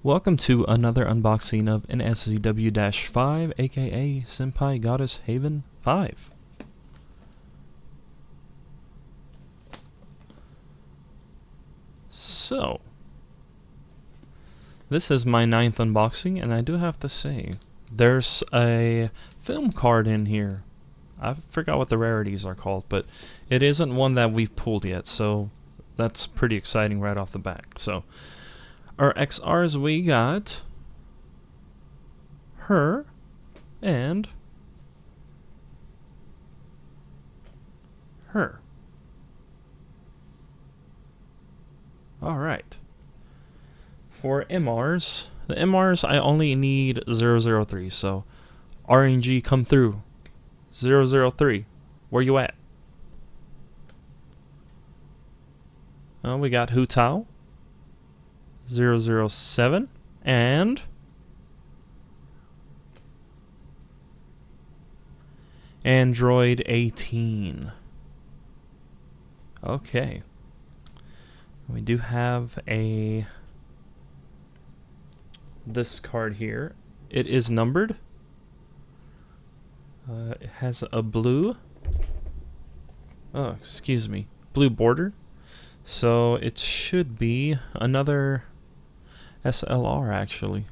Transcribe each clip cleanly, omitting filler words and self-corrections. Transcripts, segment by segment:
Welcome to another unboxing of an SZW-5, aka Senpai Goddess Haven 5. So, this is my 9th unboxing, and I do have to say, there's a film card in here. I forgot what the rarities are called, but it isn't one that we've pulled yet, so that's pretty exciting right off the bat. So, our XRs, we got her and her. Alright. For MRs, the MRs I only need 003, so RNG come through. 003, where you at? We got Hu Tao, 007, and Android 18. Okay. We do have this card here. It is numbered. It has a blue blue border. So it should be another SLR actually.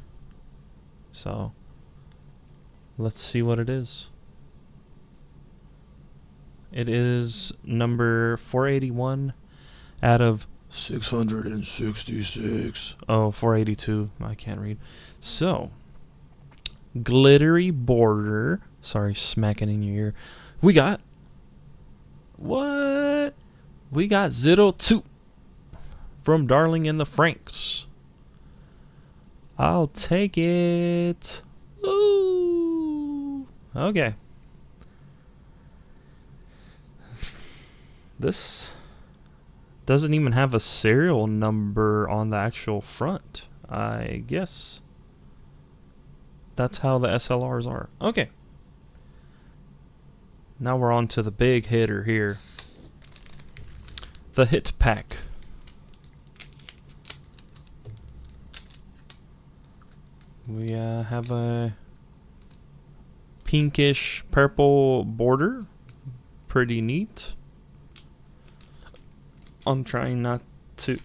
So let's see what it is. It is number 481 out of 666. Oh, 482. I can't read. So, glittery border. Sorry, smacking in your ear. We got what? We got 02 from Darling in the Franxx. I'll take it. Ooh. Okay. This doesn't even have a serial number on the actual front. I guess that's how the SLRs are. Okay. Now we're on to the big hitter here. The hit pack. We have a pinkish purple border. Pretty neat. I'm trying not to,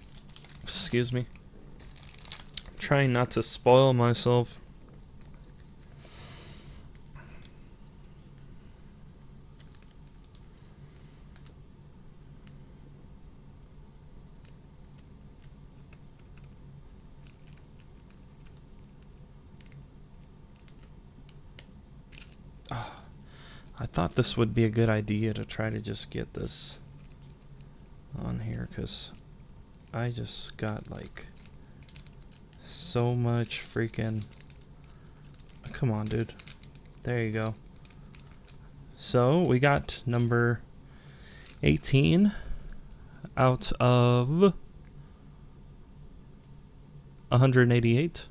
trying not to spoil myself. I thought this would be a good idea to try to just get this on here, because I just got like so much freaking, come on dude, there you go. So we got number 18 out of 188.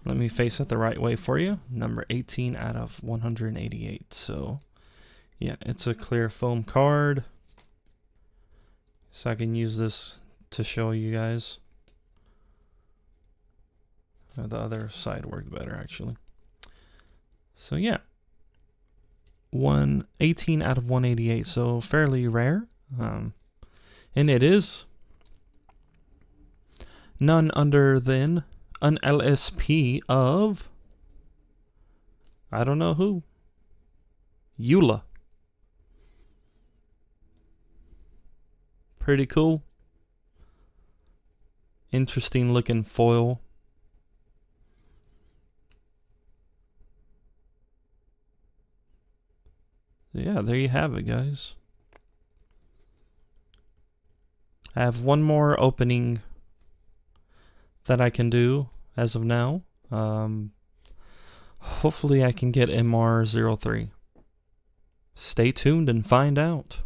Let me face it the right way for you. Number 18 out of 188. So yeah, it's a clear foam card. So I can use this to show you guys. The other side worked better actually. So yeah, 118 out of 188, so fairly rare. And it is none other than an LSP of, I don't know who, Eula. Pretty cool. Interesting looking foil. Yeah, there you have it, guys. I have one more opening that I can do as of now. Hopefully I can get MR03. Stay tuned and find out.